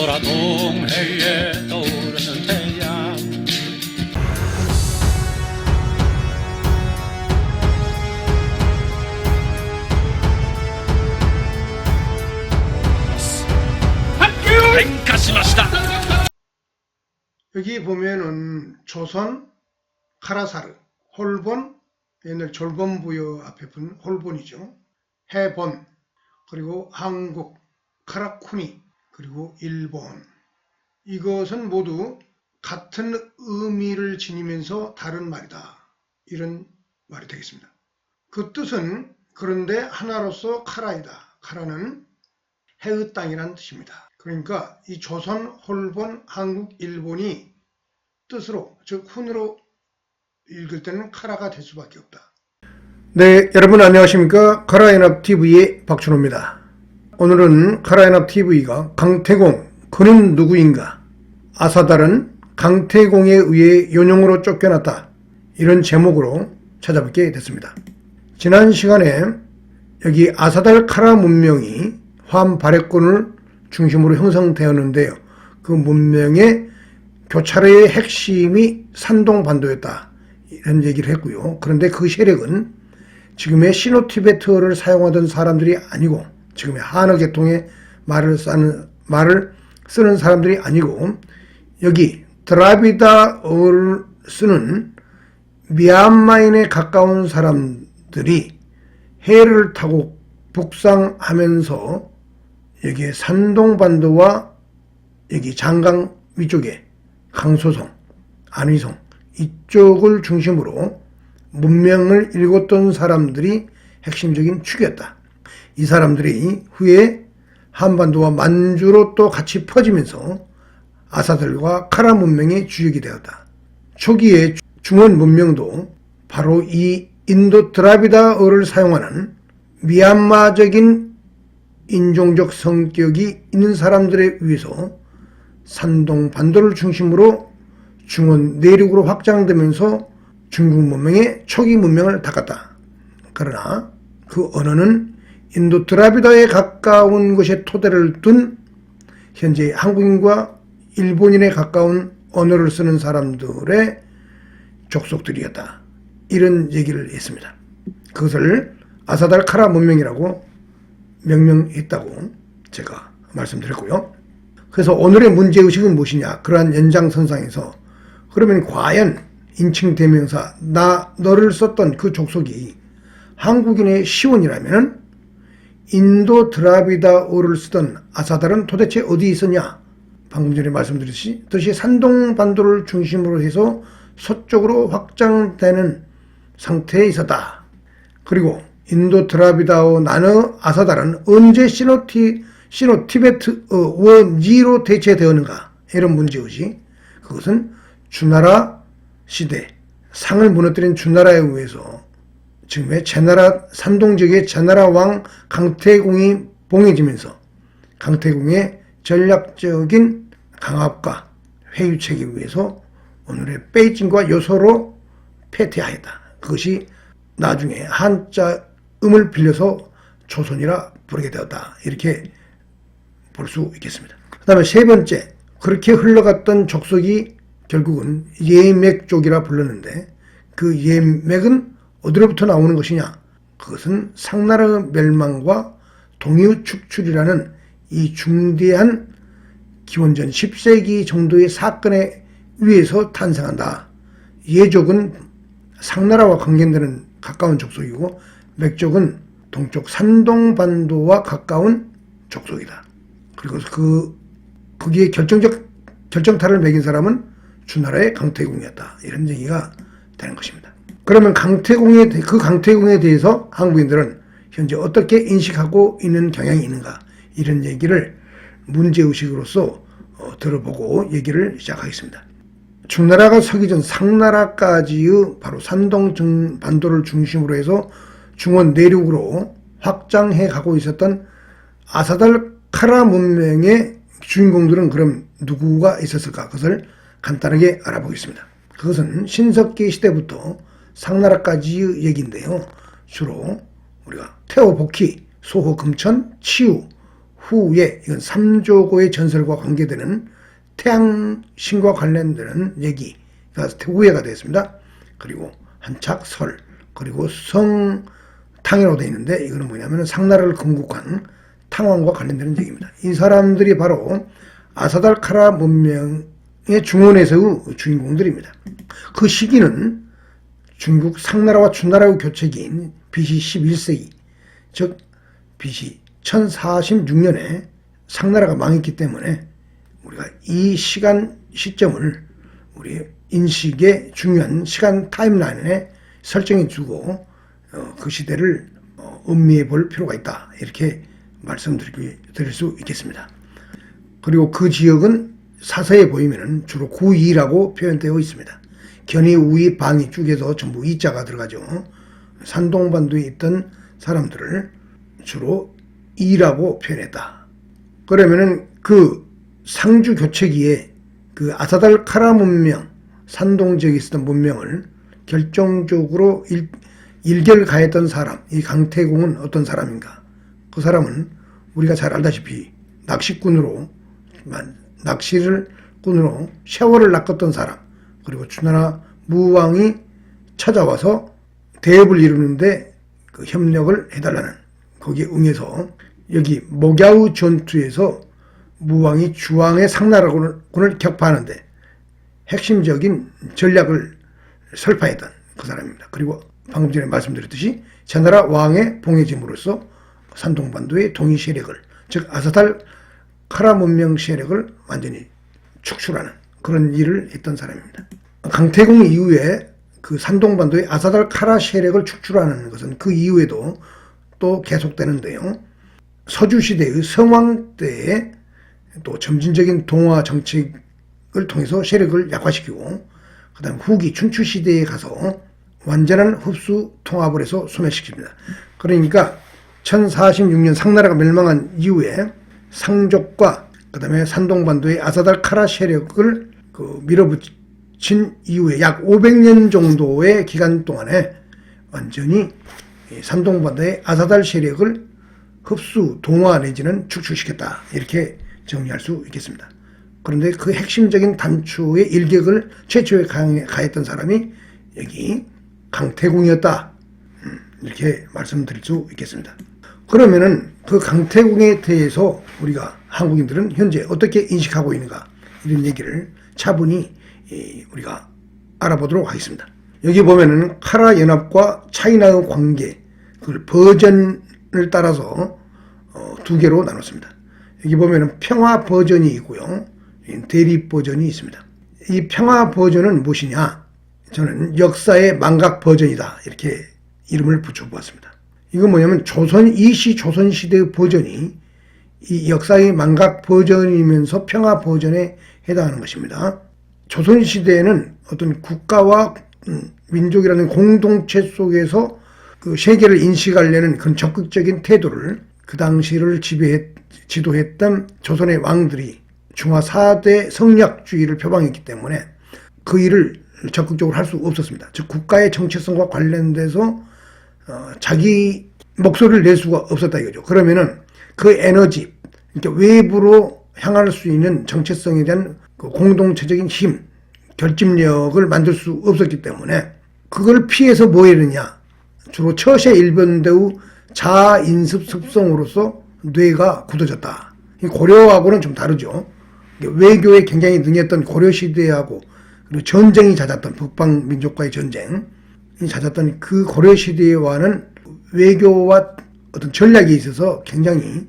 떠오르라 동해에 떠오르는 태양. 여기 보면은 조선, 카라사르, 홀본, 옛날 졸본부여 앞에 분 홀본이죠. 해본, 그리고 한국, 카라쿠니, 그리고 일본. 이것은 모두 같은 의미를 지니면서 다른 말이다. 이런 말이 되겠습니다. 그 뜻은 그런데 하나로서 카라이다. 카라는 해의 땅이란 뜻입니다. 그러니까 이 조선, 홀본, 한국, 일본이 뜻으로, 즉 훈으로 읽을 때는 카라가 될 수밖에 없다. 네, 여러분 안녕하십니까? 카라연합TV의 박준호입니다. 오늘은 카라연합TV가 강태공, 그는 누구인가? 아사달은 강태공에 의해 요용으로 쫓겨났다. 이런 제목으로 찾아뵙게 됐습니다. 지난 시간에 여기 아사달 카라 문명이 화암 발해권을 중심으로 형성되었는데요. 그 문명의 교차로의 핵심이 산동반도였다. 이런 얘기를 했고요. 그런데 그 세력은 지금의 시노티베트어를 사용하던 사람들이 아니고 지금의 한어 계통의 말을 쓰는 사람들이 아니고 여기 드라비다어를 쓰는 미얀마인에 가까운 사람들이 해를 타고 북상하면서 여기에 산동반도와 여기 장강 위쪽에 강소성, 안위성 이쪽을 중심으로 문명을 일궜던 사람들이 핵심적인 축이었다. 이 사람들이 후에 한반도와 만주로 또 같이 퍼지면서 아사달과 카라 문명의 주역이 되었다. 초기의 중원 문명도 바로 이 인도 드라비다어를 사용하는 미얀마적인 인종적 성격이 있는 사람들에 의해서 산동반도를 중심으로 중원 내륙으로 확장되면서 중국 문명의 초기 문명을 닦았다. 그러나 그 언어는 인도 드라비다에 가까운 것에 토대를 둔 현재 한국인과 일본인에 가까운 언어를 쓰는 사람들의 족속들이었다. 이런 얘기를 했습니다. 그것을 아사달 카라 문명이라고 명명했다고 제가 말씀드렸고요. 그래서 오늘의 문제의식은 무엇이냐? 그러한 연장선상에서 그러면 과연 인칭대명사 너를 썼던 그 족속이 한국인의 시온이라면 인도 드라비다어를 쓰던 아사달은 도대체 어디 있었냐? 방금 전에 말씀드렸듯이 산동반도를 중심으로 해서 서쪽으로 확장되는 상태에 있었다. 그리고 인도 드라비다어 나너 아사달은 언제 시노티베트어 원지로 대체되었는가? 이런 문제의식. 그것은 주나라 시대, 상을 무너뜨린 주나라에 의해서 지금의 제나라 산동지역의 제나라 왕 강태공이 봉해지면서 강태공의 전략적인 강압과 회유책에 의해서 오늘의 베이징과 요소로 패퇴하였다. 그것이 나중에 한자음을 빌려서 조선이라 부르게 되었다. 이렇게 볼 수 있겠습니다. 그 다음에 세 번째, 그렇게 흘러갔던 족속이 결국은 예맥족이라 불렀는데 그 예맥은 어디로부터 나오는 것이냐? 그것은 상나라 멸망과 동유 축출이라는 이 중대한 기원전 10세기 정도의 사건에 의해서 탄생한다. 예족은 상나라와 관계되는 가까운 족속이고 맥족은 동쪽 산동반도와 가까운 족속이다. 그리고 거기에 결정타를 매긴 사람은 주나라의 강태공이었다. 이런 얘기가 되는 것입니다. 그러면 그 강태공에 대해서 한국인들은 현재 어떻게 인식하고 있는 경향이 있는가? 이런 얘기를 문제의식으로서 들어보고 얘기를 시작하겠습니다. 중나라가 서기 전 상나라까지의 바로 산동반도를 중심으로 해서 중원 내륙으로 확장해 가고 있었던 아사달 카라 문명의 주인공들은 그럼 누구가 있었을까? 그것을 간단하게 알아보겠습니다. 그것은 신석기 시대부터 상나라까지의 얘기인데요. 주로 우리가 태호 복희, 소호 금천, 치유, 후에 이건 삼조고의 전설과 관계되는 태양신과 관련되는 얘기가 후회가 되었습니다. 그리고 한착 설, 그리고 성탕이라고 되어 있는데 이거는 뭐냐면 상나라를 건국한 탕왕과 관련되는 얘기입니다. 이 사람들이 바로 아사달카라 문명의 중원에서의 주인공들입니다. 그 시기는 중국 상나라와 주나라의 교체기인 BC 11세기, 즉 BC 1046년에 상나라가 망했기 때문에 우리가 이 시점을 우리 인식의 중요한 시간 타임라인에 설정해 주고 그 시대를 음미해 볼 필요가 있다. 이렇게 말씀드릴 수 있겠습니다. 그리고 그 지역은 사서에 보이면 주로 구이라고 표현되어 있습니다. 견이, 우이, 방이 쭉에서 전부 이자가 들어가죠. 산동반도에 있던 사람들을 주로 이라고 표현했다. 그러면은 그 상주 교체기에 그 아사달카라 문명, 산동 지역에 있었던 문명을 결정적으로 일결 가했던 사람, 이 강태공은 어떤 사람인가? 그 사람은 우리가 잘 알다시피 낚시꾼으로 샤워를 낚았던 사람, 그리고 주나라 무왕이 찾아와서 대업을 이루는데 그 협력을 해달라는 거기에 응해서 여기 목야우 전투에서 무왕이 주왕의 상나라군을 격파하는데 핵심적인 전략을 설파했던 그 사람입니다. 그리고 방금 전에 말씀드렸듯이 제나라 왕의 봉해짐으로써 산동반도의 동이 세력을, 즉 아사달카라 문명 세력을 완전히 축출하는 그런 일을 했던 사람입니다. 강태공 이후에 그 산동반도의 아사달카라 세력을 축출하는 것은 그 이후에도 또 계속되는데요. 서주시대의 성왕 때에 또 점진적인 동화 정책을 통해서 세력을 약화시키고, 그 다음 후기 춘추시대에 가서 완전한 흡수 통합을 해서 소멸시킵니다. 그러니까 1046년 상나라가 멸망한 이후에 상족과 그 다음에 산동반도의 아사달카라 세력을 밀어붙인 이후에 약 500년 정도의 기간 동안에 완전히 산동반도의 아사달 세력을 흡수, 동화 내지는 축출시켰다. 이렇게 정리할 수 있겠습니다. 그런데 그 핵심적인 단추의 일격을 최초에 가했던 사람이 여기 강태공이었다. 이렇게 말씀드릴 수 있겠습니다. 그러면은 그 강태공에 대해서 우리가 한국인들은 현재 어떻게 인식하고 있는가, 이런 얘기를 차분히 우리가 알아보도록 하겠습니다. 여기 보면은 카라 연합과 차이나의 관계, 그 버전을 따라서 두 개로 나눴습니다. 여기 보면은 평화 버전이 있고요, 대립 버전이 있습니다. 이 평화 버전은 무엇이냐? 저는 역사의 망각 버전이다, 이렇게 이름을 붙여보았습니다. 이건 뭐냐면 조선시대의 버전이 이 역사의 망각 버전이면서 평화 버전에 해당하는 것입니다. 조선시대에는 어떤 국가와 민족이라는 공동체 속에서 그 세계를 인식하려는 그런 적극적인 태도를 그 당시를 지도했던 조선의 왕들이 중화 4대 성략주의를 표방했기 때문에 그 일을 적극적으로 할 수 없었습니다. 즉 국가의 정체성과 관련돼서 자기 목소리를 낼 수가 없었다 이거죠. 그러면은 그 에너지, 그러니까 외부로 향할 수 있는 정체성에 대한 그 공동체적인 힘, 결집력을 만들 수 없었기 때문에 그걸 피해서 뭐 했느냐? 주로 처세 일변대의 자아 인습 습성으로서 뇌가 굳어졌다. 고려하고는 좀 다르죠. 외교에 굉장히 능했던 고려시대하고, 그리고 전쟁이 잦았던 북방 민족과의 전쟁이 잦았던 그 고려시대와는 외교와 어떤 전략에 있어서 굉장히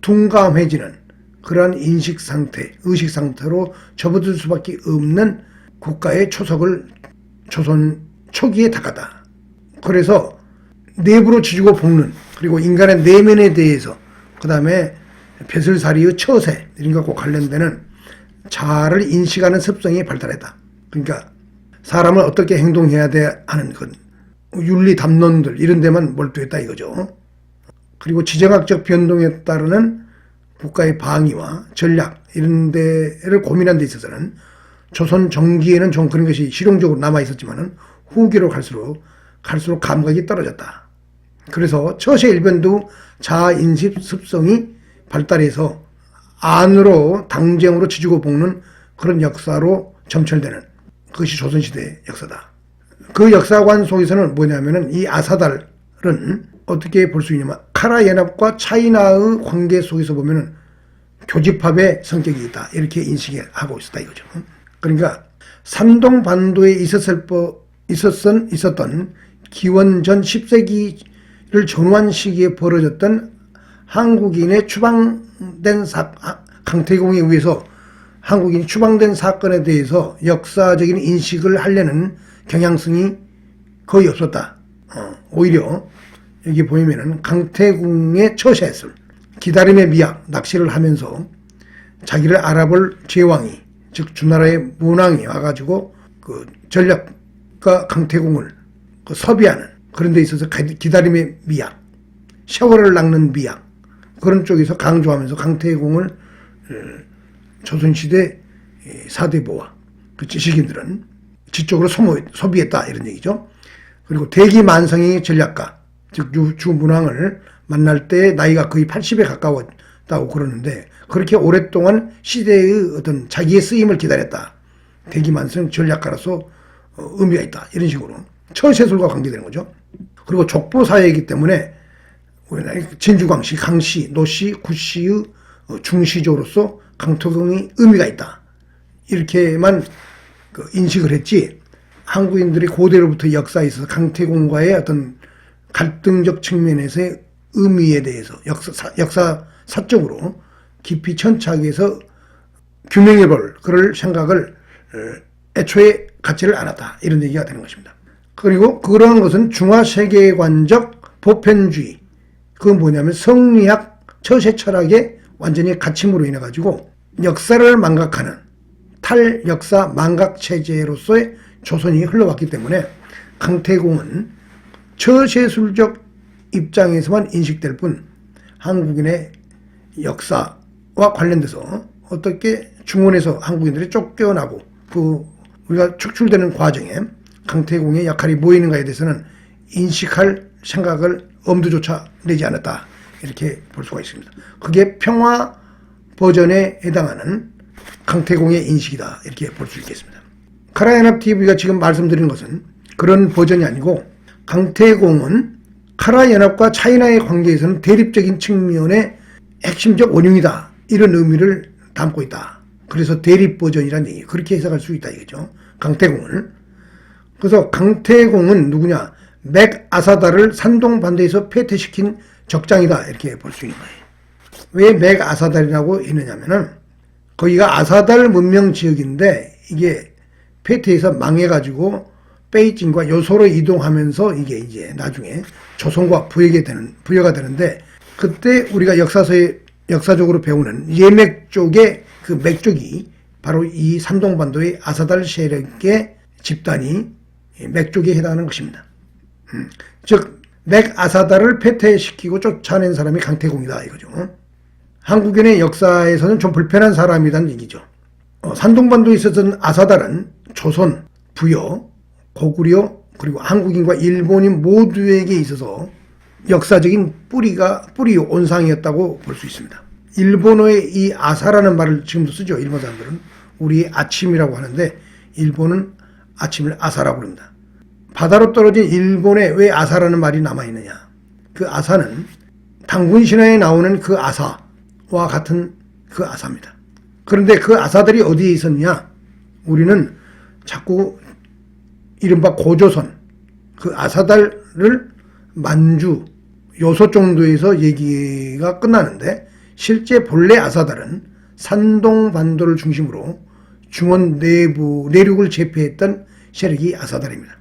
둔감해지는 그러한 인식 상태, 의식 상태로 접어들 수밖에 없는 국가의 초석을 조선 초기에 닦았다. 그래서 내부로 지지고 볶는, 그리고 인간의 내면에 대해서, 그 다음에 벼슬살이의 처세, 이런 것과 관련되는 자아를 인식하는 습성이 발달했다. 그러니까 사람을 어떻게 행동해야 돼 하는 그 윤리 담론들, 이런 데만 몰두했다 이거죠. 그리고 지정학적 변동에 따르는 국가의 방위와 전략, 이런 데를 고민한 데 있어서는 조선 정기에는 좀 그런 것이 실용적으로 남아 있었지만은 후기로 갈수록 감각이 떨어졌다. 그래서 처세 일변도 자아 인식 습성이 발달해서 안으로 당쟁으로 지지고 볶는 그런 역사로 점철되는 그것이 조선시대의 역사다. 그 역사관 속에서는 뭐냐면은 이 아사달은 어떻게 볼 수 있냐면 카라 연합과 차이나의 관계 속에서 보면은 교집합의 성격이 있다. 이렇게 인식하고 있었다 이거죠. 그러니까 산동 반도에 있었던 기원전 10세기를 전후한 시기에 벌어졌던 한국인의 추방된 강태공에 의해서 한국인이 추방된 사건에 대해서 역사적인 인식을 하려는 경향성이 거의 없었다. 오히려 여기 보이면은 강태공의 처세술, 기다림의 미학, 낚시를 하면서 자기를 알아볼 제왕이, 즉 주나라의 문왕이 와가지고 그 전략가 강태공을 섭외하는 그런 데 있어서 기다림의 미학, 세월을 낚는 미학, 그런 쪽에서 강조하면서 강태공을 조선시대 사대부와 그 지식인들은 지적으로 소비했다 이런 얘기죠. 그리고 대기만성의 전략가, 즉 주문왕을 만날 때 나이가 거의 80에 가까웠다고 그러는데 그렇게 오랫동안 시대의 어떤 자기의 쓰임을 기다렸다. 대기만성 전략가로서 의미가 있다. 이런 식으로 처세술과 관계되는 거죠. 그리고 족보사회이기 때문에 우리나라의 진주광씨, 강씨, 노씨, 구씨의 중시조로서 강태공이 의미가 있다. 이렇게만 인식을 했지 한국인들이 고대로부터 역사에 있어서 강태공과의 어떤 갈등적 측면에서의 의미에 대해서 역사사적으로 깊이 천착해서 규명해볼 그럴 생각을 애초에 갖지를 않았다. 이런 얘기가 되는 것입니다. 그리고 그러한 것은 중화세계관적 보편주의, 그건 뭐냐면 성리학 처세 철학의 완전히 갇힘으로 인해 가지고 역사를 망각하는 탈역사 망각 체제로서의 조선이 흘러왔기 때문에 강태공은 처세술적 입장에서만 인식될 뿐 한국인의 역사와 관련돼서 어떻게 중원에서 한국인들이 쫓겨나고 그 우리가 축출되는 과정에 강태공의 역할이 뭐있는가에 대해서는 인식할 생각을 엄두조차 내지 않았다. 이렇게 볼 수가 있습니다. 그게 평화 버전에 해당하는 강태공의 인식이다. 이렇게 볼 수 있겠습니다. 카라연합TV가 지금 말씀드리는 것은 그런 버전이 아니고 강태공은 카라연합과 차이나의 관계에서는 대립적인 측면의 핵심적 원흉이다. 이런 의미를 담고 있다. 그래서 대립 버전이라는 얘기, 그렇게 해석할 수 있다 이거죠. 강태공을. 그래서 강태공은 누구냐? 맥아사다를 산동 반도에서 폐퇴시킨 적장이다. 이렇게 볼 수 있는 거예요. 왜 맥아사달이라고 했느냐면은 거기가 아사달 문명 지역인데 이게 폐퇴해서 망해가지고 베이징과 요소로 이동하면서 이게 이제 나중에 조선과 부여가 되는데 그때 우리가 역사적으로 배우는 예맥 쪽의 그 맥족이 바로 이 산동반도의 아사달 세력의 집단이 맥족에 해당하는 것입니다. 즉 맥아사달을 폐퇴시키고 쫓아낸 사람이 강태공이다 이거죠. 한국인의 역사에서는 좀 불편한 사람이라는 얘기죠. 산동반도에 있었던 아사달은 조선, 부여, 고구려 그리고 한국인과 일본인 모두에게 있어서 역사적인 뿌리 온상이었다고 볼 수 있습니다. 일본어의 이 아사라는 말을 지금도 쓰죠. 일본 사람들은 우리의 아침이라고 하는데 일본은 아침을 아사라고 합니다. 바다로 떨어진 일본에 왜 아사라는 말이 남아있느냐? 그 아사는 당군 신화에 나오는 그 아사와 같은 그 아사입니다. 그런데 그 아사들이 어디에 있었느냐? 우리는 자꾸 이른바 고조선, 그 아사달을 만주, 요소 정도에서 얘기가 끝나는데 실제 본래 아사달은 산동반도를 중심으로 중원 내륙을 제패했던 세력이 아사달입니다.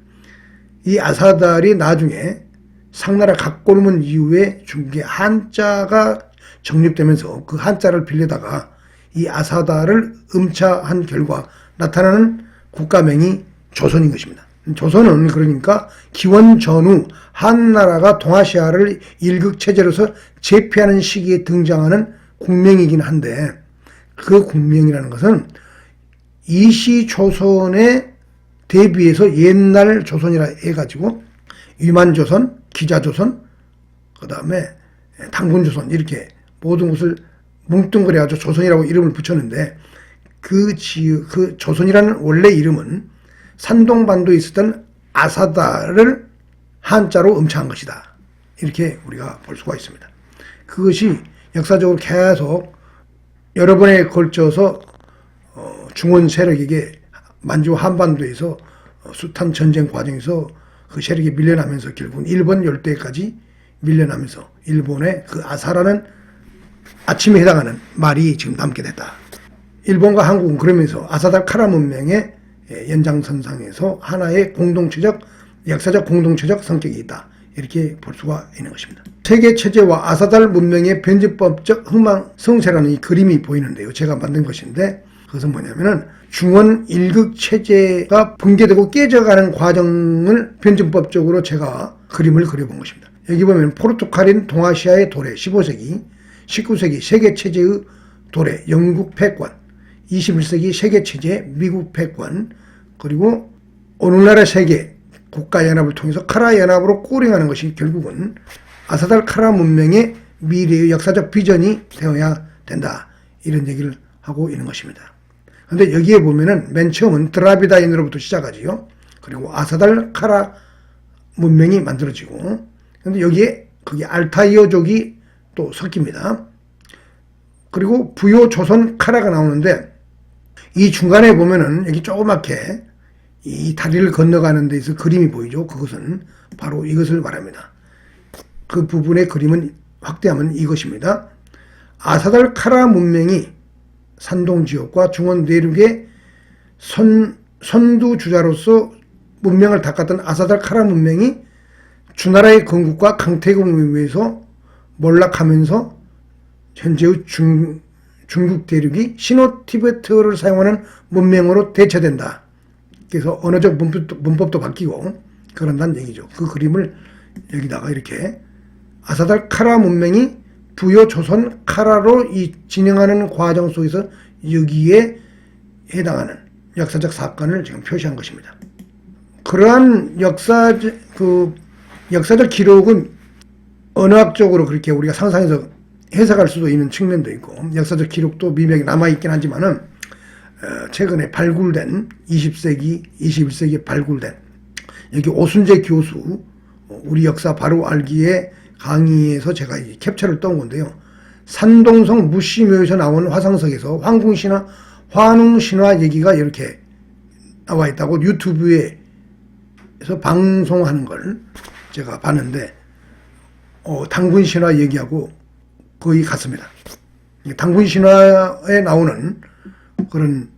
이 아사달이 나중에 상나라 각골문 이후에 중국에 한자가 정립되면서 그 한자를 빌려다가 이 아사달을 음차한 결과 나타나는 국가명이 조선인 것입니다. 조선은 그러니까 기원 전후 한나라가 동아시아를 일극체제로서 제패하는 시기에 등장하는 국명이긴 한데 그 국명이라는 것은 이시조선에 대비해서 옛날 조선이라 해가지고 위만조선, 기자조선, 그 다음에 당군조선 이렇게 모든 것을 뭉뚱그려가지고 조선이라고 이름을 붙였는데 그 조선이라는 원래 이름은 산동반도에 있었던 아사다를 한자로 음차한 것이다. 이렇게 우리가 볼 수가 있습니다. 그것이 역사적으로 계속 여러 번에 걸쳐서 중원 세력에게 만주 한반도에서 숱한 전쟁 과정에서 그 세력이 밀려나면서 결국은 일본 열도까지 밀려나면서 일본의 그 아사라는 아침에 해당하는 말이 지금 남게 됐다. 일본과 한국은 그러면서 아사달 카라 문명의 연장선상에서 하나의 공동체적, 역사적 공동체적 성격이 있다. 이렇게 볼 수가 있는 것입니다. 세계 체제와 아사달 문명의 변증법적 흥망성쇠라는 이 그림이 보이는데요. 제가 만든 것인데 그것은 뭐냐면은 중원 일극 체제가 붕괴되고 깨져가는 과정을 변증법적으로 제가 그림을 그려본 것입니다. 여기 보면 포르투갈인 동아시아의 도래 15세기, 19세기 세계체제의 도래 영국 패권, 21세기 세계체제 미국 패권, 그리고 오늘날의 세계 국가연합을 통해서 카라 연합으로 꼬링하는 것이 결국은 아사달 카라 문명의 미래의 역사적 비전이 되어야 된다. 이런 얘기를 하고 있는 것입니다. 그런데 여기에 보면은 맨 처음은 드라비다인으로부터 시작하지요. 그리고 아사달 카라 문명이 만들어지고, 그런데 여기에 거기 알타이어족이 또 섞입니다. 그리고 부요 조선 카라가 나오는데 이 중간에 보면은 여기 조그맣게 이 다리를 건너가는 데서 그림이 보이죠. 그것은 바로 이것을 말합니다. 그 부분의 그림은 확대하면 이것입니다. 아사달 카라 문명이 산동 지역과 중원 내륙의 선두주자로서 문명을 닦았던 아사달 카라 문명이 주나라의 건국과 강태공에 의해서 몰락하면서 현재의 중국 대륙이 시노티베트어를 사용하는 문명으로 대체된다. 그래서 언어적 문법도 바뀌고 그런다는 얘기죠. 그 그림을 여기다가 이렇게 아사달 카라 문명이 부요 조선 카라로 이 진행하는 과정 속에서 여기에 해당하는 역사적 사건을 지금 표시한 것입니다. 그러한 역사적 기록은 언어학적으로 그렇게 우리가 상상해서 해석할 수도 있는 측면도 있고 역사적 기록도 미묘하게 남아있긴 하지만은 최근에 발굴된 20세기, 21세기에 발굴된 여기 오순재 교수 우리 역사 바로 알기에 강의에서 제가 캡처를 떠온 건데요. 산동성 무시묘에서 나온 화상석에서 황궁신화, 환웅신화 얘기가 이렇게 나와 있다고 유튜브에서 방송하는 걸 제가 봤는데 당군신화 얘기하고 거의 같습니다. 당군신화에 나오는 그런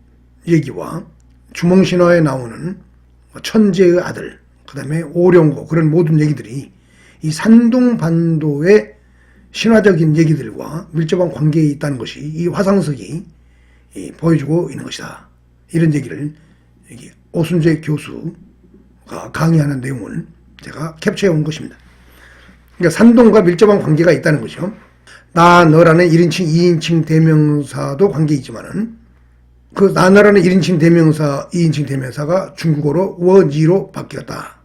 얘기와 주몽신화에 나오는 천재의 아들, 그 다음에 오룡고 그런 모든 얘기들이 이 산동반도의 신화적인 얘기들과 밀접한 관계에 있다는 것이 이 화상석이 보여주고 있는 것이다. 이런 얘기를 여기 오순재 교수가 강의하는 내용을 제가 캡처해 온 것입니다. 그러니까 산동과 밀접한 관계가 있다는 것이요. 나, 너라는 1인칭, 2인칭 대명사도 관계 있지만은 그 나, 너라는 1인칭 대명사, 2인칭 대명사가 중국어로 워지로 바뀌었다.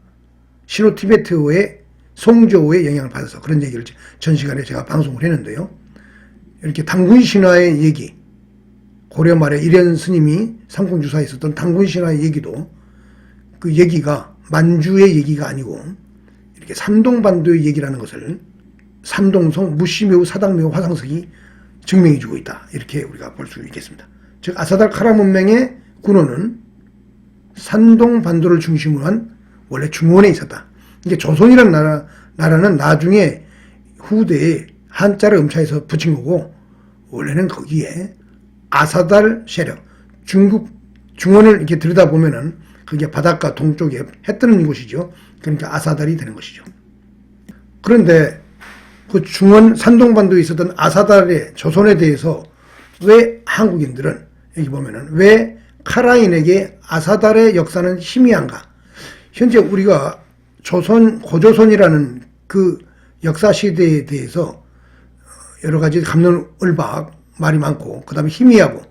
시노티베트어의 송저우의 영향을 받아서 그런 얘기를 전 시간에 제가 방송을 했는데요. 이렇게 당군신화의 얘기, 고려 말에 일현 스님이 삼궁주사에 있었던 당군신화의 얘기도 그 얘기가 만주의 얘기가 아니고 이렇게 산동반도의 얘기라는 것을 산동성 무시묘 사당묘 화상석이 증명해주고 있다. 이렇게 우리가 볼 수 있겠습니다. 즉 아사달 카라 문명의 군원은 산동반도를 중심으로 한 원래 중원에 있었다. 이게 조선이라는 나라는 나중에 후대에 한자를 음차해서 붙인 거고 원래는 거기에 아사달 세력, 중국 중원을 이렇게 들여다보면은 그게 바닷가 동쪽에 해 뜨는 곳이죠. 그러니까 아사달이 되는 것이죠. 그런데 그 중원 산동반도에 있었던 아사달의 조선에 대해서 왜 한국인들은 여기 보면은 왜 카라인에게 아사달의 역사는 희미한가? 현재 우리가 고조선이라는 그 역사 시대에 대해서 여러 가지 갑론을박 말이 많고 그 다음에 희미하고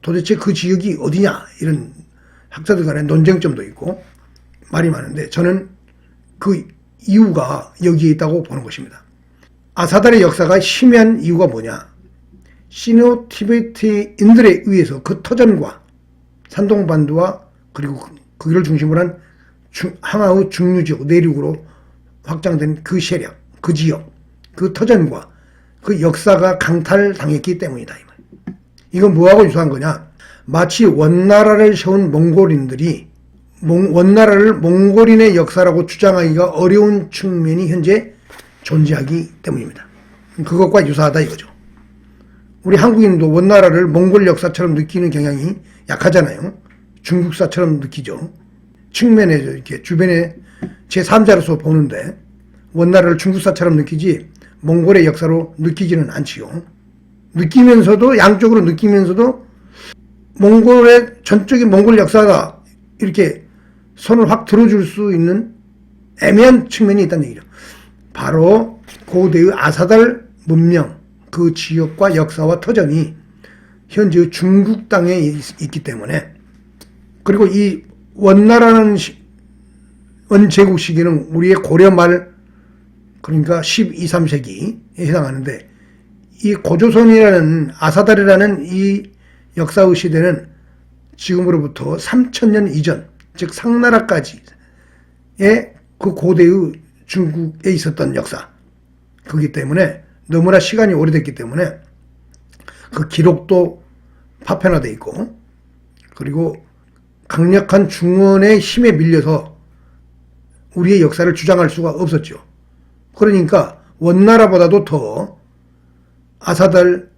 도대체 그 지역이 어디냐 이런 학자들 간의 논쟁점도 있고 말이 많은데 저는 그 이유가 여기에 있다고 보는 것입니다. 아사달의 역사가 희미한 이유가 뭐냐? 시노티베트인들에 의해서 그 터전과 산동반도와 그리고 거기를 중심으로 한 항아의 중류지역 내륙으로 확장된 그 세력, 그 지역, 그 터전과 그 역사가 강탈당했기 때문이다. 이건 뭐하고 유사한 거냐? 마치 원나라를 세운 몽골인들이 원나라를 몽골인의 역사라고 주장하기가 어려운 측면이 현재 존재하기 때문입니다. 그것과 유사하다 이거죠. 우리 한국인도 원나라를 몽골 역사처럼 느끼는 경향이 약하잖아요. 중국사처럼 느끼죠. 측면에 이렇게 주변에 제3자로서 보는데 원나라를 중국사처럼 느끼지 몽골의 역사로 느끼지는 않지요. 느끼면서도 양쪽으로 느끼면서도 몽골의 전적인 몽골 역사가 이렇게 손을 확 들어줄 수 있는 애매한 측면이 있다는 얘기죠. 바로 고대의 아사달 문명 그 지역과 역사와 터전이 현재 중국 땅에 있기 때문에 그리고 이 원나라는 원제국 시기는 우리의 고려 말 그러니까 12, 3세기에 해당하는데 이 고조선이라는 아사달이라는 이 역사의 시대는 지금으로부터 3000년 이전 즉 상나라까지의 그 고대의 중국에 있었던 역사 그렇기 때문에 너무나 시간이 오래됐기 때문에 그 기록도 파편화되어 있고 그리고 강력한 중원의 힘에 밀려서 우리의 역사를 주장할 수가 없었죠. 그러니까 원나라보다도 더 아사달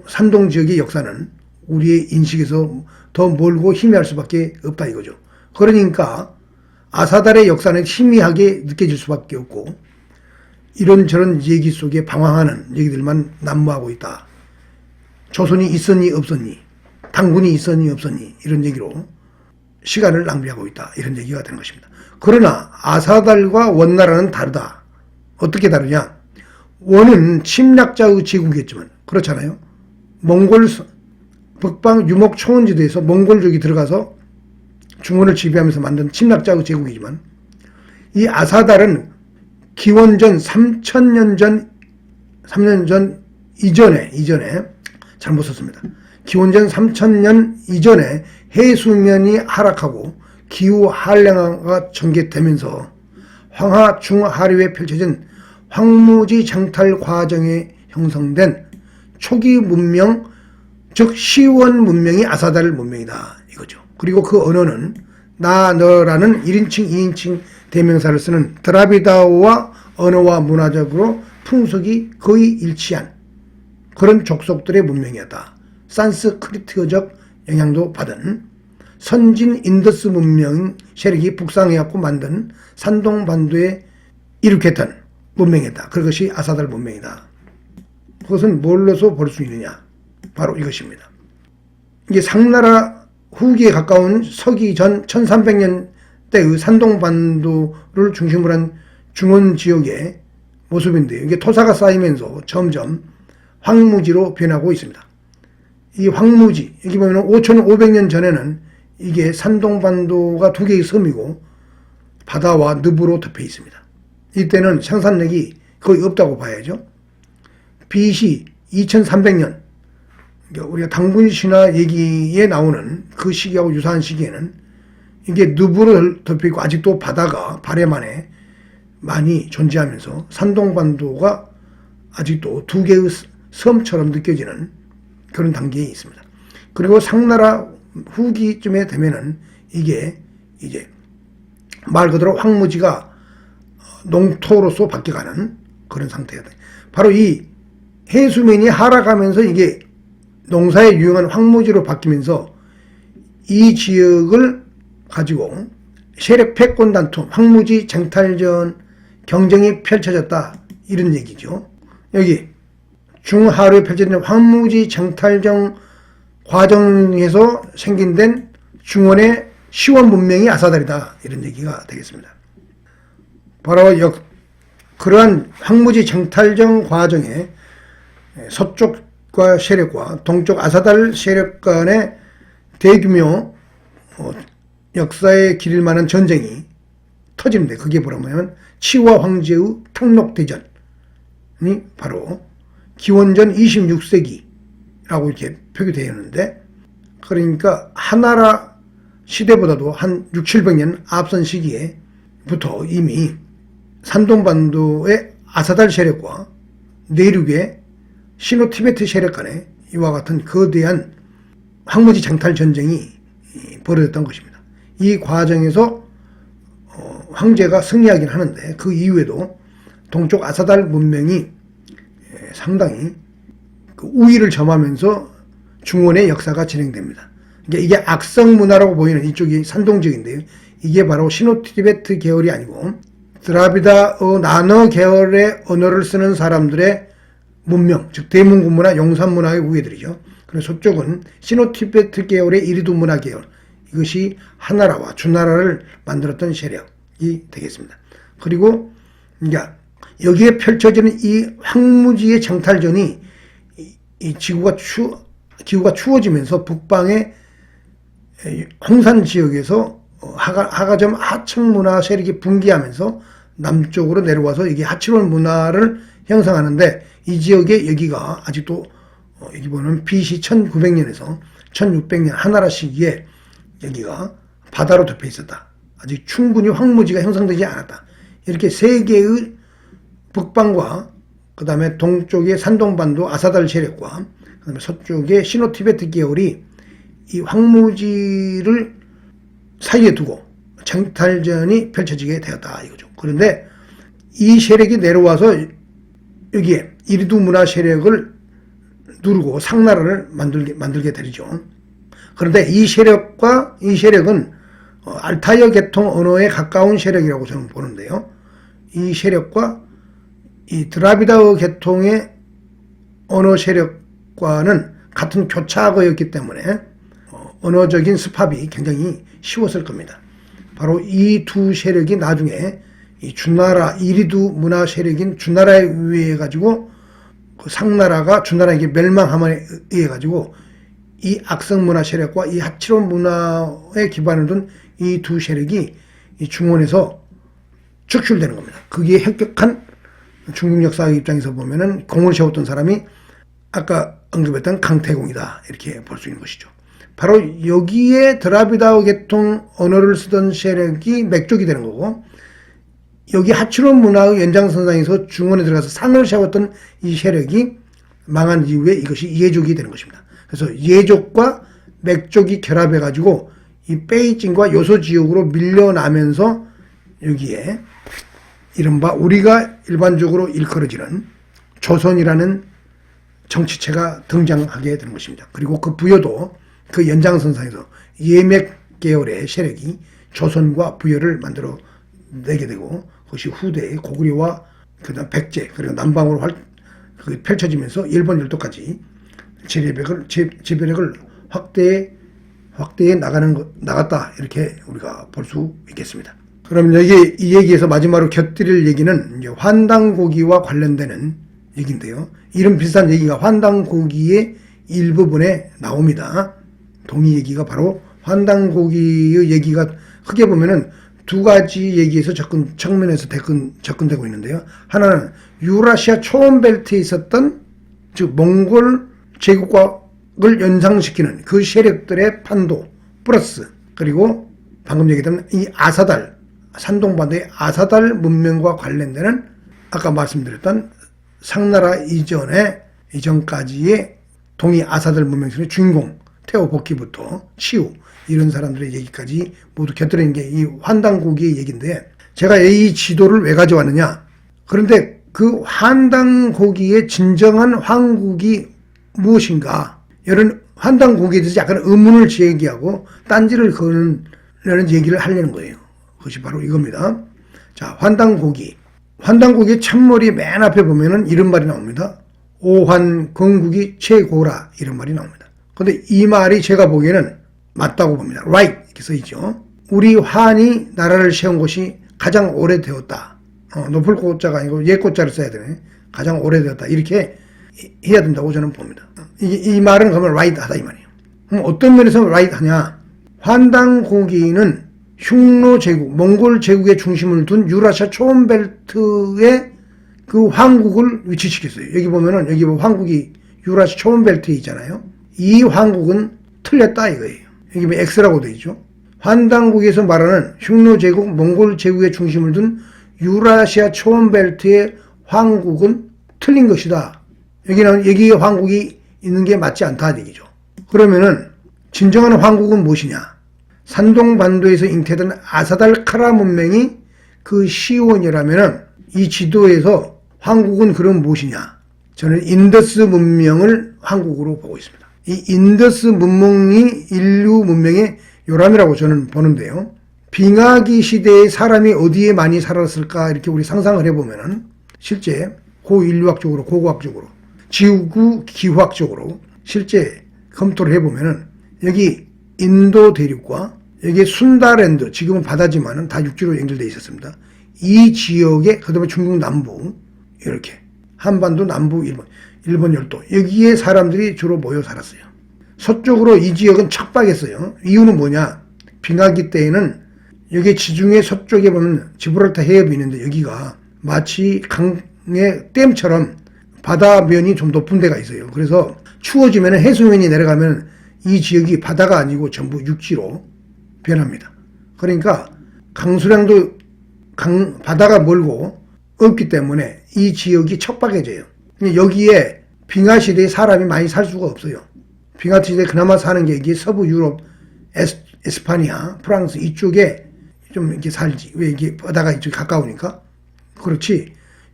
산동 지역의 역사는 우리의 인식에서 더 멀고 희미할 수밖에 없다 이거죠. 그러니까 아사달의 역사는 희미하게 느껴질 수밖에 없고 이런저런 얘기 속에 방황하는 얘기들만 난무하고 있다. 조선이 있었니 없었니 당군이 있었니 없었니 이런 얘기로 시간을 낭비하고 있다. 이런 얘기가 되는 것입니다. 그러나 아사달과 원나라는 다르다. 어떻게 다르냐? 원은 침략자의 제국이었지만 그렇잖아요. 몽골 북방 유목 초원지대에서 몽골족이 들어가서 중원을 지배하면서 만든 침략자의 제국이지만 이 아사달은 기원전 3000년 전 3년 전 이전에 잘못 썼습니다. 기원전 3000년 이전에 해수면이 하락하고 기후 한량화가 전개되면서 황하 중하류에 펼쳐진 황무지 장탈 과정에 형성된 초기 문명 즉 시원 문명이 아사달 문명이다 이거죠. 그리고 그 언어는 나 너라는 1인칭 2인칭 대명사를 쓰는 드라비다어와 언어와 문화적으로 풍속이 거의 일치한 그런 족속들의 문명이었다. 산스크리트어적 영향도 받은 선진 인더스 문명 세력이 북상해갖고 만든 산동반도에 일으켰던 문명이다. 그것이 아사달 문명이다. 그것은 뭘로서 볼 수 있느냐? 바로 이것입니다. 이게 상나라 후기에 가까운 서기 전 1300년 때의 산동반도를 중심으로 한 중원 지역의 모습인데요. 이게 토사가 쌓이면서 점점 황무지로 변하고 있습니다. 이 황무지, 여기 보면 5500년 전에는 이게 산동반도가 두 개의 섬이고 바다와 늪으로 덮여 있습니다. 이때는 생산력이 거의 없다고 봐야죠. BC 2300년, 우리가 당군신화 얘기에 나오는 그 시기하고 유사한 시기에는 이게 늪으로 덮여 있고 아직도 바다가 바람 안에 많이 존재하면서 산동반도가 아직도 두 개의 섬처럼 느껴지는 그런 단계에 있습니다. 그리고 상나라 후기쯤에 되면은 이게 이제 말 그대로 황무지가 농토로서 바뀌어가는 그런 상태가 돼. 바로 이 해수면이 하락하면서 이게 농사에 유용한 황무지로 바뀌면서 이 지역을 가지고 세력 패권 다툼, 황무지 쟁탈전 경쟁이 펼쳐졌다 이런 얘기죠. 여기 중하루에 펼쳐진 황무지 쟁탈전 과정에서 생긴된 중원의 시원 문명이 아사달이다 이런 얘기가 되겠습니다. 바로 그러한 황무지 쟁탈전 과정에 서쪽과 세력과 동쪽 아사달 세력 간의 대규모 역사에 기릴 만한 전쟁이 터지는데 그게 뭐라면 치와 황제의 탕록대전이 바로 기원전 26세기라고 이렇게 표기되어 있는데, 그러니까 하나라 시대보다도 한 6, 700년 앞선 시기에부터 이미 산동반도의 아사달 세력과 내륙의 시노티베트 세력 간에 이와 같은 거대한 황무지 장탈 전쟁이 벌어졌던 것입니다. 이 과정에서 황제가 승리하긴 하는데 그 이후에도 동쪽 아사달 문명이 상당히 그 우위를 점하면서 중원의 역사가 진행됩니다. 이게 악성 문화라고 보이는 이쪽이 산동 지역인데요. 이게 바로 시노티베트 계열이 아니고 드라비다어 나너 계열의 언어를 쓰는 사람들의 문명, 즉 대문구 문화, 용산 문화의 우애들이죠. 그래서 저쪽은 시노티베트 계열의 이리두 문화 계열, 이것이 하나라와 주나라를 만들었던 세력이 되겠습니다. 그리고 이제 여기에 펼쳐지는 이 황무지의 정탈전이 이 지구가 추워지면서 북방의 홍산 지역에서 하가점 하청 문화 세력이 붕괴하면서 남쪽으로 내려와서 이게 하치론 문화를 형성하는데, 이 지역에 여기가 아직도 여기 보면 BC 1900년에서 1600년 하나라 시기에 여기가 바다로 덮여 있었다. 아직 충분히 황무지가 형성되지 않았다. 이렇게 세 개의 북방과 그 다음에 동쪽의 산동반도 아사달 세력과 그 다음에 서쪽의 시노티베트 계열이 이 황무지를 사이에 두고 정탈전이 펼쳐지게 되었다 이거죠. 그런데 이 세력이 내려와서 여기에 이리두 문화 세력을 누르고 상나라를 만들게 되죠. 그런데 이 세력은 알타이어 계통 언어에 가까운 세력이라고 저는 보는데요. 이 세력과 이 드라비다어 계통의 언어 세력과는 같은 교차악어였기 때문에 언어적인 습합이 굉장히 쉬웠을 겁니다. 바로 이 두 세력이 나중에 이 주나라, 이리두 문화 세력인 주나라에 의해 가지고 그 상나라가 주나라에게 멸망함에 의해 가지고 이 악성 문화 세력과 이 하치론 문화에 기반을 둔 이 두 세력이 이 중원에서 축출되는 겁니다. 그게 혁혁한 중국 역사의 입장에서 보면은 공을 세웠던 사람이 아까 언급했던 강태공이다 이렇게 볼 수 있는 것이죠. 바로 여기에 드라비다어 계통 언어를 쓰던 세력이 맥족이 되는 거고, 여기 하치론 문화의 연장선상에서 중원에 들어가서 상을 세웠던 이 세력이 망한 이후에 이것이 예족이 되는 것입니다. 그래서 예족과 맥족이 결합해가지고 이 베이징과 요소 지역으로 밀려나면서 여기에 이른바 우리가 일반적으로 일컬어지는 조선이라는 정치체가 등장하게 되는 것입니다. 그리고 그 부여도 그 연장선상에서 예맥 계열의 세력이 조선과 부여를 만들어 내게 되고, 그것이 후대의 고구려와 그다음 백제 그리고 남방으로 펼쳐지면서 일본 열도까지 지배력을 확대해 나갔다 이렇게 우리가 볼 수 있겠습니다. 그럼 여기 이 얘기에서 마지막으로 곁들일 얘기는 이제 환당고기와 관련되는 얘기인데요. 이런 비슷한 얘기가 환당고기의 일부분에 나옵니다. 동의 얘기가 바로 환당고기의 얘기가 크게 보면은 두 가지 얘기에서 측면에서 접근되고 있는데요. 하나는 유라시아 초원벨트에 있었던, 즉 몽골 제국을 연상시키는 그 세력들의 판도 플러스, 그리고 방금 얘기했던 이 아사달, 산동반도의 아사달 문명과 관련되는 아까 말씀드렸던 상나라 이전까지의 동이 아사달 문명의 주인공 테오보키부터 치우 이런 사람들의 얘기까지 모두 곁들이는 게 이 환당고기의 얘기인데, 제가 이 지도를 왜 가져왔느냐, 그런데 그 환당고기의 진정한 황국이 무엇인가, 이런 환당고기에 대해서 약간 의문을 제기하고 딴지를 거는 얘기를 하려는 거예요. 그것이 바로 이겁니다. 자, 환당고기의 첫머리 맨 앞에 보면은 이런 말이 나옵니다. 오환 건국이 최고라 이런 말이 나옵니다. 근데 이 말이 제가 보기에는 맞다고 봅니다. right 이렇게 써있죠. 우리 환이 나라를 세운 것이 가장 오래되었다. 높을 꽃자가 아니고 옛 꽃자를 써야 되네. 가장 오래되었다 이렇게 해야 된다고 저는 봅니다. 이 말은 그러면 right 하다 이 말이에요. 그럼 어떤 면에서 right 하냐, 환당고기는 흉노 제국, 몽골 제국의 중심을 둔 유라시아 초원벨트의 그 황국을 위치시켰어요. 여기 보면은 여기 황국이 유라시 초원벨트에 있잖아요. 이 황국은 틀렸다 이거예요. 여기 X라고 되어 있죠. 환단국에서 말하는 흉노 제국, 몽골 제국의 중심을 둔 유라시아 초원벨트의 황국은 틀린 것이다. 여기 황국이 있는 게 맞지 않다 얘기죠. 그러면은 진정한 황국은 무엇이냐? 산동반도에서 잉태된 아사달카라 문명이 그 시온이라면은 이 지도에서 황국은 그럼 무엇이냐? 저는 인더스 문명을 황국으로 보고 있습니다. 이 인더스 문명이 인류 문명의 요람이라고 저는 보는데요. 빙하기 시대에 사람이 어디에 많이 살았을까 이렇게 우리 상상을 해보면은 실제 고인류학적으로 고고학적으로 지구 기후학적으로 실제 검토를 해보면은 여기 인도 대륙과 여기 순다랜드 지금은 바다지만은 다 육지로 연결되어 있었습니다. 이 지역에 그다음에 중국 남부 이렇게 한반도 남부 일본 열도 여기에 사람들이 주로 모여 살았어요. 서쪽으로 이 지역은 척박했어요. 이유는 뭐냐? 빙하기 때에는 여기 지중해 서쪽에 보면 지브랄타 해협이 있는데 여기가 마치 강의 댐처럼 바다면이 좀 높은 데가 있어요. 그래서 추워지면 해수면이 내려가면 이 지역이 바다가 아니고 전부 육지로 변합니다. 그러니까 강수량도 바다가 멀고 없기 때문에 이 지역이 척박해져요. 여기에 빙하 시대에 사람이 많이 살 수가 없어요. 빙하 시대에 그나마 사는 게 이게 서부 유럽, 에스파니아, 프랑스 이쪽에 좀 이렇게 살지. 왜 이게 바다가 이쪽에 가까우니까. 그렇지.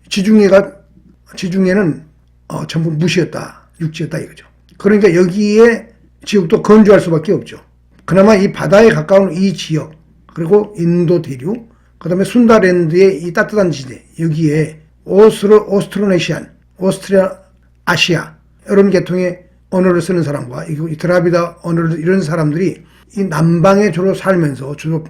지중해는 전부 무시였다. 육지였다 이거죠. 그러니까 여기에 지역도 건조할 수밖에 없죠. 그나마 이 바다에 가까운 이 지역, 그리고 인도 대륙, 그 다음에 순다랜드의 이 따뜻한 지대, 여기에 오스트로네시안, 오스트리아시아, 이런 계통의 언어를 쓰는 사람과 이 드라비다 언어를 이런 사람들이 이 남방에 주로 살면서 주로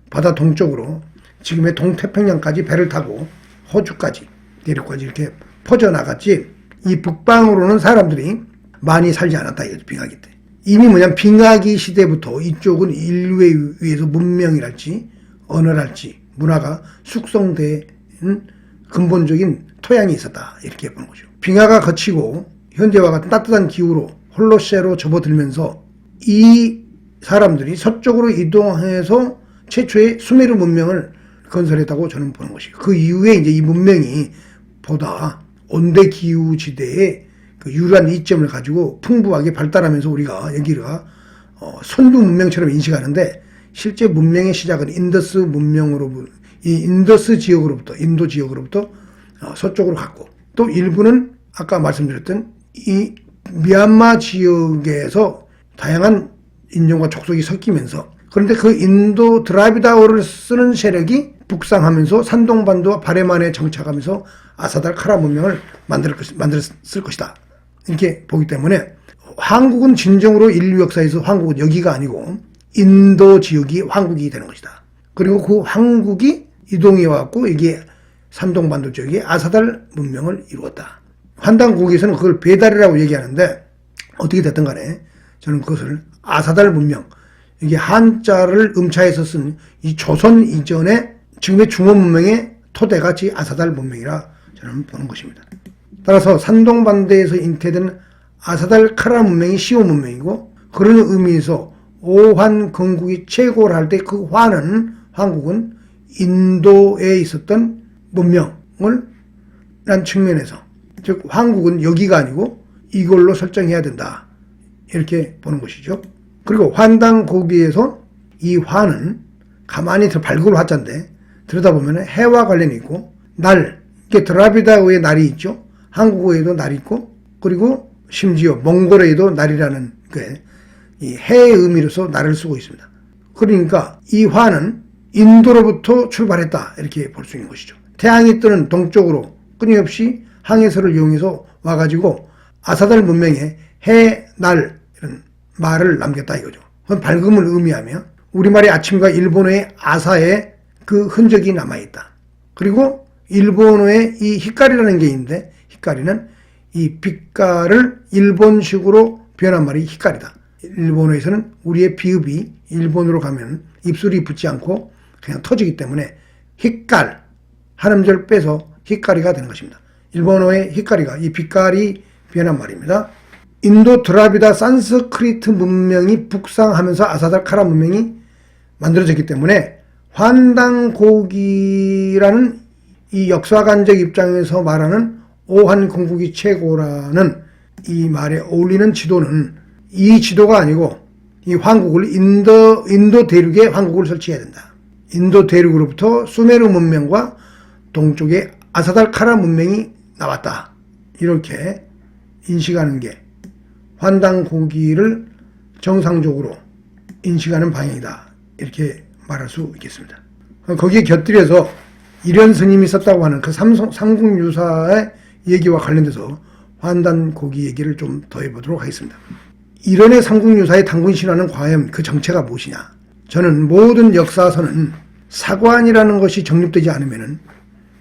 바다 동쪽으로 지금의 동태평양까지 배를 타고 호주까지, 대륙까지 이렇게 퍼져나갔지, 이 북방으로는 사람들이 많이 살지 않았다, 이거죠, 빙하기 때. 이미 빙하기 시대부터 이쪽은 인류에 의해서 문명이랄지, 언어랄지, 문화가 숙성된 근본적인 토양이 있었다, 이렇게 보는 거죠. 빙하가 거치고 현재와 같은 따뜻한 기후로 홀로세로 접어들면서 이 사람들이 서쪽으로 이동해서 최초의 수메르 문명을 건설했다고 저는 보는 것이고, 그 이후에 이제 이 문명이 보다 온대 기후 지대에 그 유일한 이점을 가지고 풍부하게 발달하면서 우리가 여기가 선두 문명처럼 인식하는데, 실제 문명의 시작은 인더스 문명으로, 이 인더스 지역으로부터, 인도 지역으로부터 서쪽으로 갔고, 또 일부는 아까 말씀드렸던 이 미얀마 지역에서 다양한 인종과 족속이 섞이면서, 그런데 그 인도 드라비다어를 쓰는 세력이 북상하면서 산동반도와 바레만에 정착하면서 아사달카라 문명을 만들었을 것이다, 이렇게 보기 때문에 한국은 진정으로 인류 역사에서 한국은 여기가 아니고 인도 지역이 황국이 되는 것이다. 그리고 그 황국이 이동해 왔고 이게 산동반도 지역에 아사달 문명을 이루었다. 환단국에서는 그걸 배달이라고 얘기하는데, 어떻게 됐든 간에 저는 그것을 아사달 문명, 이게 한자를 음차해서 쓴 이 조선 이전의 지금의 중원 문명의 토대같이 아사달 문명이라 저는 보는 것입니다. 따라서 산동반도에서 잉태된 아사달카라 문명이 시온 문명이고, 그런 의미에서 오환 건국이 최고를 할 때 그 황국은 인도에 있었던 문명을 란 측면에서, 즉 황국은 여기가 아니고 이걸로 설정해야 된다, 이렇게 보는 것이죠. 그리고 환단고기에서 이 화는 가만히 발굴 화자인데 들여다보면 해와 관련이 있고, 날, 이게 드라비다어의 날이 있죠. 한국어에도 날이 있고, 그리고 심지어 몽골어에도 날이라는 이 해의 의미로서 날을 쓰고 있습니다. 그러니까 이 화는 인도로부터 출발했다, 이렇게 볼 수 있는 것이죠. 태양이 뜨는 동쪽으로 끊임없이 항해서를 이용해서 와가지고 아사달 문명에 해, 날 이런 말을 남겼다 이거죠. 그건 밝음을 의미하며 우리말의 아침과 일본어의 아사에 그 흔적이 남아있다. 그리고 일본어의 이 히카리라는 게 있는데, 히카리는 이 빛깔을 일본식으로 변한 말이 히카리다. 일본어에서는 우리의 비읍이 일본어로 가면 입술이 붙지 않고 그냥 터지기 때문에 히깔, 한 음절 빼서 히카리가 되는 것입니다. 일본어의 히카리가 이 빛깔이 변한 말입니다. 인도 드라비다 산스크리트 문명이 북상하면서 아사달카라 문명이 만들어졌기 때문에 환단고기라는 이 역사관적 입장에서 말하는 오한공국이 최고라는 이 말에 어울리는 지도는 이 지도가 아니고 이 황국을 인도 대륙에 황국을 설치해야 된다. 인도 대륙으로부터 수메르 문명과 동쪽의 아사달카라 문명이 나왔다. 이렇게 인식하는 게 환단고기를 정상적으로 인식하는 방향이다. 이렇게 말할 수 있겠습니다. 거기에 곁들여서 이련 스님이 썼다고 하는 그 삼국유사의 얘기와 관련돼서 환단고기 얘기를 좀 더 해보도록 하겠습니다. 이련의 삼국유사의 당군신화는 과연 그 정체가 무엇이냐? 저는 모든 역사서는 사관이라는 것이 정립되지 않으면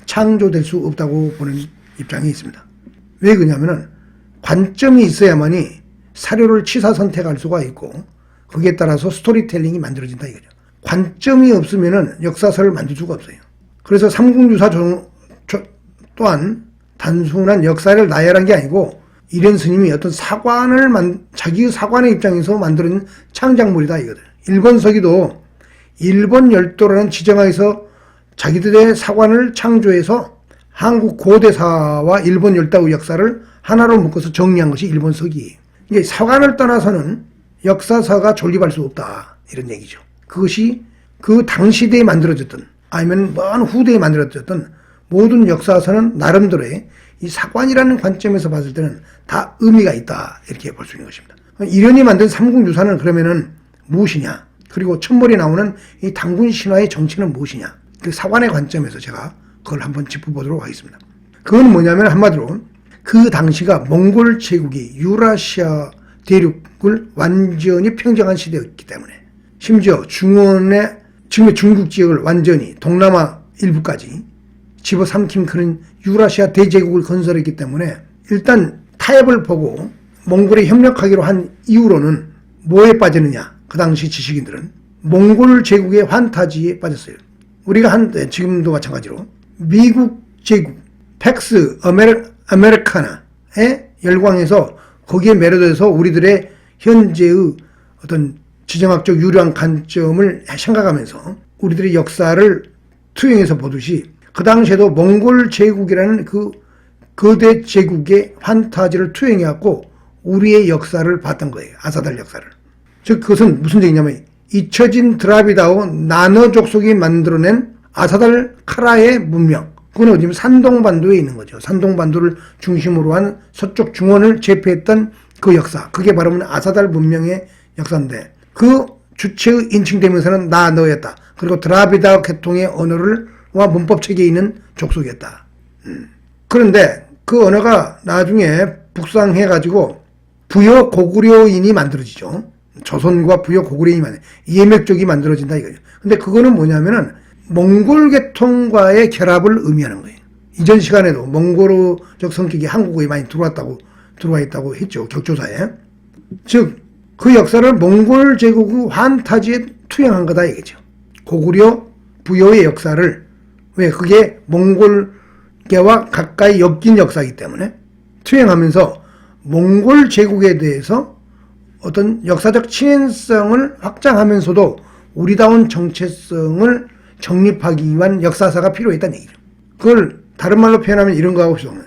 창조될 수 없다고 보는 입장이 있습니다. 왜 그러냐면은 관점이 있어야만이 사료를 취사 선택할 수가 있고 거기에 따라서 스토리텔링이 만들어진다 이거죠. 관점이 없으면은 역사서를 만들 수가 없어요. 그래서 삼국유사 또한 단순한 역사를 나열한 게 아니고 이련 스님이 어떤 자기의 사관의 입장에서 만드는 창작물이다 이거든. 일본 서기도 일본 열도라는 지정하에서 자기들의 사관을 창조해서 한국 고대사와 일본 열도의 역사를 하나로 묶어서 정리한 것이 일본 서기예요. 이게 사관을 떠나서는 역사서가 존립할 수 없다 이런 얘기죠. 그것이 그 당시대에 만들어졌던 아니면 먼 후대에 만들어졌던 모든 역사서는 나름대로의 이 사관이라는 관점에서 봤을 때는 다 의미가 있다 이렇게 볼 수 있는 것입니다. 이련이 만든 삼국유사는 그러면은 무엇이냐? 그리고 첫머리에 나오는 이 당군신화의 정체는 무엇이냐? 그 사관의 관점에서 제가 그걸 한번 짚어보도록 하겠습니다. 그건 뭐냐면 한마디로 그 당시가 몽골 제국이 유라시아 대륙을 완전히 평정한 시대였기 때문에 심지어 중원의 지금의 중국 지역을 완전히 동남아 일부까지 집어삼킨 그런 유라시아 대제국을 건설했기 때문에 일단 타협을 보고 몽골에 협력하기로 한 이후로는 뭐에 빠지느냐? 그 당시 지식인들은 몽골 제국의 환타지에 빠졌어요. 우리가 한때 지금도 마찬가지로 미국 제국 팩스 아메리카나에 열광해서 거기에 매료돼서 우리들의 현재의 어떤 지정학적 유려한 관점을 생각하면서 우리들의 역사를 투영해서 보듯이 그 당시에도 몽골 제국이라는 그 거대 제국의 환타지를 투영해갖고 우리의 역사를 봤던 거예요. 아사달 역사를. 즉 그것은 무슨 얘기냐면 잊혀진 드라비다오 나너 족속이 만들어낸 아사달 카라의 문명. 그건 어디냐면 산동반도에 있는 거죠. 산동반도를 중심으로 한 서쪽 중원을 제패했던 그 역사. 그게 바로 아사달 문명의 역사인데 그 주체의 인칭되면서는 나너였다. 그리고 드라비다 계통의 언어와 문법 체계에 있는 족속이었다. 그런데 그 언어가 나중에 북상해가지고 부여 고구려인이 만들어지죠. 조선과 부여 고구려인이 예맥족이 만들어진다 이거죠. 근데 그거는 뭐냐면은 몽골 계통과의 결합을 의미하는 거예요. 이전 시간에도 몽골어적 성격이 한국어에 많이 들어와 있다고 했죠. 격조사에. 즉, 그 역사를 몽골 제국의 환타지에 투영한 거다 이거죠. 고구려 부여의 역사를 왜 그게 몽골계와 가까이 엮인 역사이기 때문에 투영하면서 몽골 제국에 대해서 어떤 역사적 친연성을 확장하면서도 우리다운 정체성을 정립하기 위한 역사사가 필요했다는 얘기죠. 그걸 다른 말로 표현하면 이런 거하고 싶으면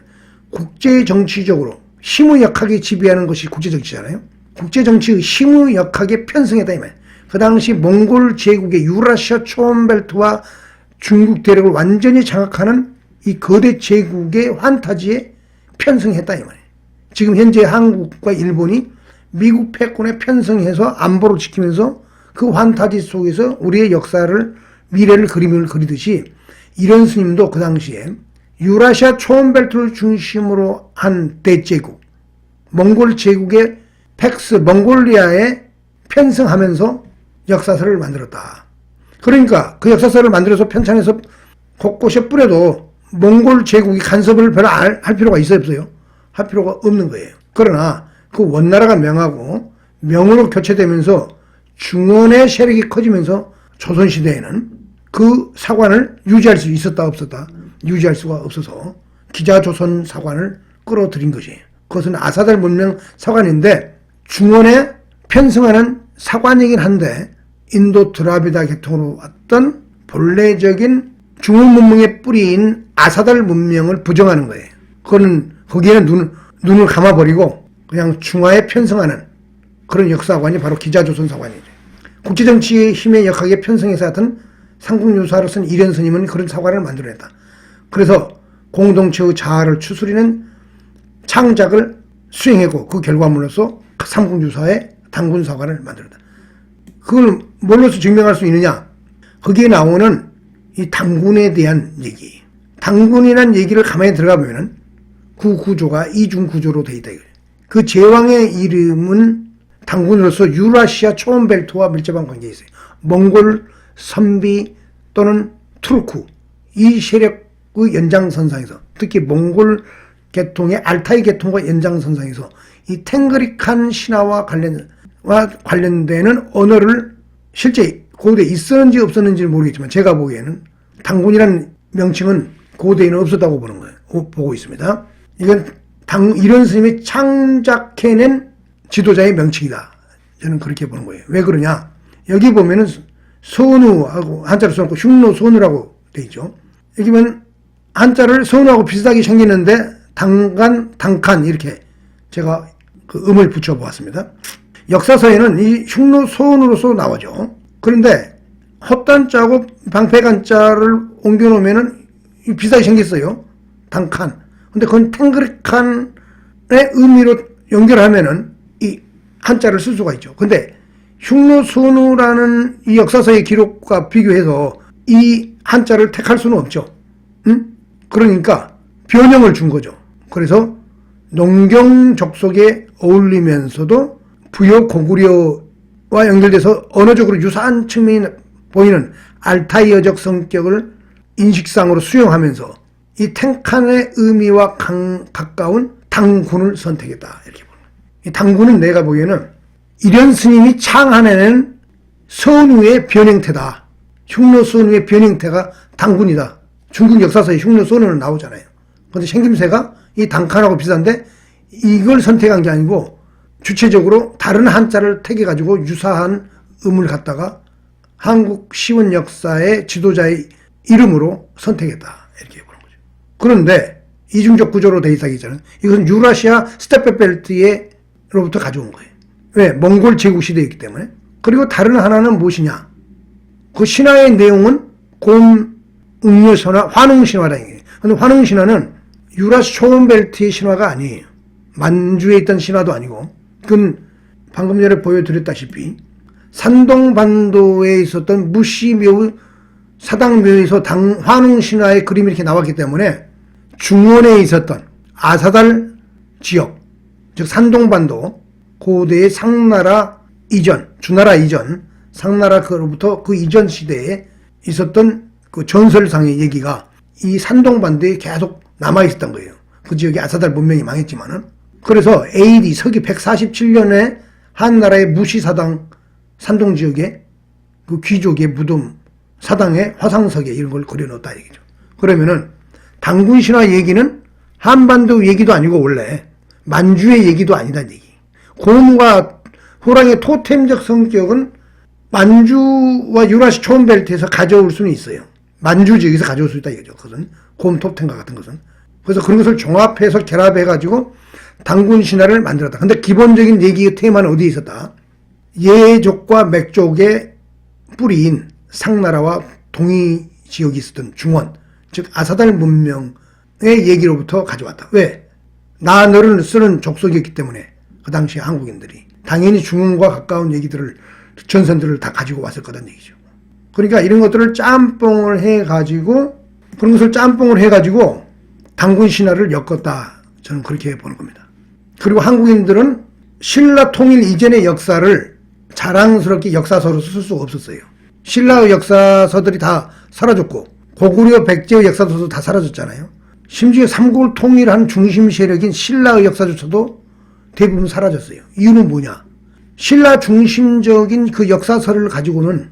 국제정치적으로 희무역하게 지배하는 것이 국제정치잖아요. 국제정치의 희무역하게 편승했다 이 말이에요. 그 당시 몽골 제국의 유라시아 초원벨트와 중국 대륙을 완전히 장악하는 이 거대 제국의 환타지에 편승했다 이 말이에요. 지금 현재 한국과 일본이 미국 패권에 편승해서 안보를 지키면서 그 환타지 속에서 우리의 역사를 미래를 그림을 그리듯이 이런 스님도 그 당시에 유라시아 초원벨트를 중심으로 한 대제국 몽골 제국의 팩스 몽골리아에 편승하면서 역사서를 만들었다. 그러니까 그 역사서를 만들어서 편찬해서 곳곳에 뿌려도 몽골 제국이 간섭을 별로 할 필요가 있어요 없어요? 할 필요가 없는 거예요. 그러나 그 원나라가 명하고 명으로 교체되면서 중원의 세력이 커지면서 조선시대에는 그 사관을 유지할 수 있었다 없었다? 유지할 수가 없어서 기자조선 사관을 끌어들인 것이에요. 그것은 아사달 문명 사관인데 중원에 편승하는 사관이긴 한데 인도 드라비다 계통으로 왔던 본래적인 중원 문명의 뿌리인 아사달 문명을 부정하는 거예요. 그거는 거기에는 눈을 감아버리고 그냥 중화에 편승하는 그런 역사관이 바로 기자조선 사관이죠. 국제정치의 힘에 역하게 편승해서 하여튼 삼국유사로서는 이련 스님은 그런 사관을 만들어냈다. 그래서 공동체의 자아를 추스리는 창작을 수행했고 그 결과물로서 삼국유사의 당군사관을 만들었다. 그걸 뭘로서 증명할 수 있느냐? 거기에 나오는 이 당군에 대한 얘기. 당군이라는 얘기를 가만히 들어가 보면은 그 구조가 이중구조로 되어 있다. 그 제왕의 이름은 당군으로서 유라시아 초원벨트와 밀접한 관계에 있어요. 몽골, 선비 또는 투르크 이 세력의 연장선상에서 특히 몽골 계통의 알타이 계통과 연장선상에서 이 탱그리칸 신화와 관련되는 언어를 실제 고대에 있었는지 없었는지는 모르겠지만 제가 보기에는 당군이라는 명칭은 고대에는 없었다고 보는 거예요. 보고 있습니다. 이건 이런 스님이 창작해낸 지도자의 명칭이다. 저는 그렇게 보는 거예요. 왜 그러냐? 여기 보면은 선우하고 한자를 써놓고 흉노선우라고 돼 있죠. 여기 보면 한자를 선우하고 비슷하게 생겼는데 당칸 이렇게 제가 그 음을 붙여보았습니다. 역사서에는 이 흉노선우로서 나오죠. 그런데 헛단자하고 방패간자를 옮겨놓으면은 비슷하게 생겼어요. 당칸. 근데 그건 탱그리칸의 의미로 연결하면은 이 한자를 쓸 수가 있죠. 근데 흉노선우라는 이 역사서의 기록과 비교해서 이 한자를 택할 수는 없죠. 그러니까 변형을 준 거죠. 그래서 농경족 속에 어울리면서도 부여 고구려와 연결돼서 언어적으로 유사한 측면이 보이는 알타이어적 성격을 인식상으로 수용하면서 이 탱칸의 의미와 가까운 당군을 선택했다. 이렇게 보는 거예요. 이 당군은 내가 보기에는 이련 스님이 창안에는 선우의 변형태다. 흉노선우의 변형태가 당군이다. 중국 역사서에 흉노선우는 나오잖아요. 그런데 생김새가 이 당칸하고 비슷한데 이걸 선택한 게 아니고 주체적으로 다른 한자를 택해가지고 유사한 음을 갖다가 한국 시원 역사의 지도자의 이름으로 선택했다. 이렇게 보는 거죠. 그런데 이중적 구조로 돼 있다기잖아요. 이것은 유라시아 스테페벨트로부터 가져온 거예요. 왜? 몽골 제국 시대이기 때문에. 그리고 다른 하나는 무엇이냐? 그 신화의 내용은 곰응려신화, 환웅신화라는 얘기예요. 그런데 환웅신화는 유라시아 초원벨트의 신화가 아니에요. 만주에 있던 신화도 아니고 그건 방금 전에 보여드렸다시피 산동반도에 있었던 무시묘 사당묘에서 환웅신화의 그림이 이렇게 나왔기 때문에 중원에 있었던 아사달 지역, 즉 산동반도 고대의 상나라 이전, 주나라 이전, 상나라 그로부터 그 이전 시대에 있었던 그 전설상의 얘기가 이 산동반도에 계속 남아있었던 거예요. 그 지역에 아사달 문명이 망했지만은. 그래서 AD 서기 147년에 한나라의 무시사당 산동지역에 그 귀족의 무덤, 사당에 화상석에 이런 걸 그려놓았다 얘기죠. 그러면은 당군신화 얘기는 한반도 얘기도 아니고 원래 만주의 얘기도 아니다는 얘기. 곰과 호랑이의 토템적 성격은 만주와 유라시 초원벨트에서 가져올 수는 있어요. 만주 지역에서 가져올 수 있다 이거죠. 그것은 곰 톱텐과 같은 것은. 그래서 그런 것을 종합해서 결합해가지고 당군 신화를 만들었다. 근데 기본적인 얘기의 테마는 어디에 있었다? 예족과 맥족의 뿌리인 상나라와 동이 지역이 있었던 중원, 즉 아사달 문명의 얘기로부터 가져왔다. 왜? 나 너를 쓰는 족속이었기 때문에 그 당시 한국인들이 당연히 중원과 가까운 얘기들을 전선들을 다 가지고 왔을 거란 얘기죠. 그러니까 이런 것들을 짬뽕을 해가지고 그런 것을 짬뽕을 해가지고 당군 신화를 엮었다. 저는 그렇게 보는 겁니다. 그리고 한국인들은 신라 통일 이전의 역사를 자랑스럽게 역사서로 쓸 수가 없었어요. 신라의 역사서들이 다 사라졌고 고구려 백제의 역사서도 다 사라졌잖아요. 심지어 삼국을 통일한 중심 세력인 신라의 역사조차도 대부분 사라졌어요. 이유는 뭐냐? 신라 중심적인 그 역사서를 가지고는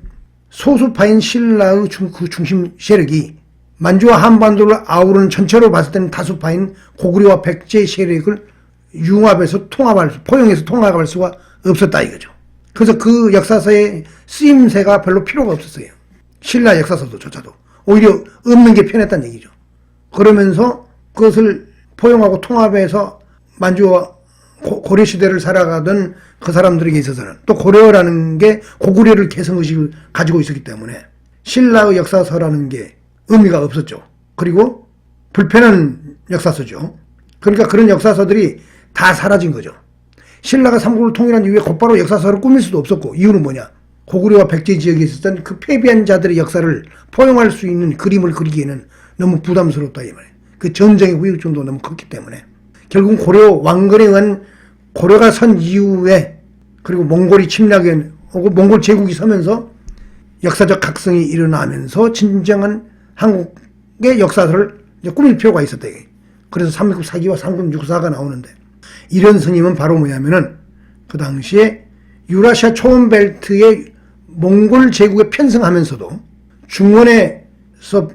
소수파인 신라의 그 중심 세력이 만주와 한반도를 아우르는 전체로 봤을 때는 다수파인 고구려와 백제 세력을 융합해서 포용해서 통합할 수가 없었다 이거죠. 그래서 그 역사서의 쓰임새가 별로 필요가 없었어요. 신라 역사서조차도 오히려 없는 게 편했다는 얘기죠. 그러면서 그것을 포용하고 통합해서 만주와 고려 시대를 살아가던 그 사람들에게 있어서는 또 고려라는 게 고구려를 개성의식을 가지고 있었기 때문에 신라의 역사서라는 게 의미가 없었죠. 그리고 불편한 역사서죠. 그러니까 그런 역사서들이 다 사라진 거죠. 신라가 삼국을 통일한 이후에 곧바로 역사서를 꾸밀 수도 없었고, 이유는 뭐냐? 고구려와 백제 지역에 있었던 그 패배한 자들의 역사를 포용할 수 있는 그림을 그리기에는 너무 부담스럽다 이 말이에요. 그 전쟁의 후유증도 너무 컸기 때문에 결국 고려 왕건에 의한 고려가 선 이후에, 그리고 몽골이 침략해 오고 몽골 제국이 서면서 역사적 각성이 일어나면서 진정한 한국의 역사를 이제 꾸밀 필요가 있었다. 그래서 삼국 사기와 삼국 육사가 나오는데, 이런 스님은 바로 뭐냐면은 그 당시에 유라시아 초원벨트의 몽골 제국에 편승하면서도 중원에서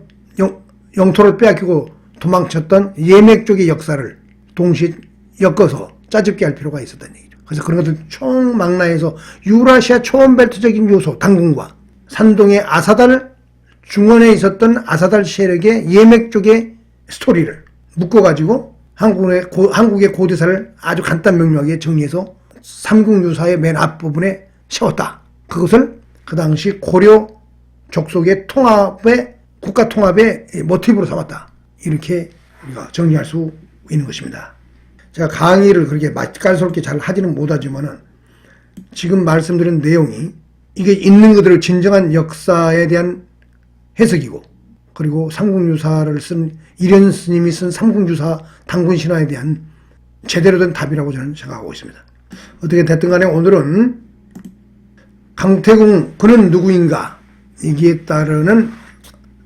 영토를 빼앗기고 도망쳤던 예맥 쪽의 역사를 동시에 엮어서 짜집게 할 필요가 있었다는 얘기죠. 그래서 그런 것들 총망라해서 유라시아 초원벨트적인 요소, 당군과 산동의 아사달, 중원에 있었던 아사달 세력의 예맥 쪽의 스토리를 묶어가지고 한국의 고대사를 아주 간단 명료하게 정리해서 삼국유사의 맨 앞부분에 세웠다. 그것을 그 당시 고려 족속의 통합의, 국가 통합의 모티브로 삼았다. 이렇게 우리가 정리할 수 있는 것입니다. 제가 강의를 그렇게 맛깔스럽게 잘 하지는 못하지만은 지금 말씀드린 내용이 이게 있는 그대로 진정한 역사에 대한 해석이고, 그리고 삼국유사를 쓴 이련 스님이 쓴 삼국유사 당군신화에 대한 제대로 된 답이라고 저는 생각하고 있습니다. 어떻게 됐든 간에 오늘은 강태공 그는 누구인가, 이기에 따르는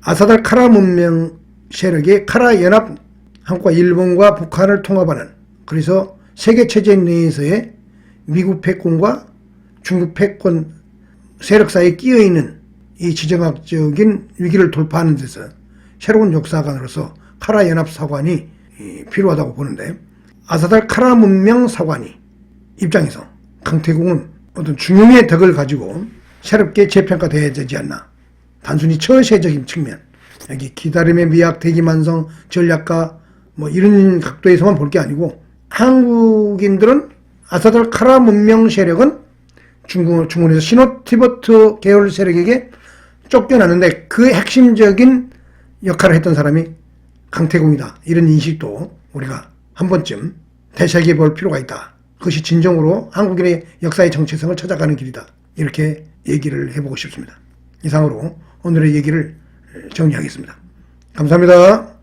아사달 카라 문명 세력의 카라 연합, 한국과 일본과 북한을 통합하는, 그래서 세계체제 내에서의 미국 패권과 중국 패권 세력 사이에 끼어있는 이 지정학적인 위기를 돌파하는 데서 새로운 역사관으로서 카라 연합 사관이 필요하다고 보는데, 아사달 카라 문명 사관이 입장에서 강태공은 어떤 중용의 덕을 가지고 새롭게 재평가돼야 되지 않나. 단순히 처세적인 측면, 여기 기다림의 미학, 대기만성, 전략가 뭐 이런 각도에서만 볼 게 아니고, 한국인들은 아사달 카라 문명 세력은 중국에서 시노티베트 계열 세력에게 쫓겨났는데 그 핵심적인 역할을 했던 사람이 강태공이다. 이런 인식도 우리가 한 번쯤 되새겨 볼 필요가 있다. 그것이 진정으로 한국인의 역사의 정체성을 찾아가는 길이다. 이렇게 얘기를 해보고 싶습니다. 이상으로 오늘의 얘기를 정리하겠습니다. 감사합니다.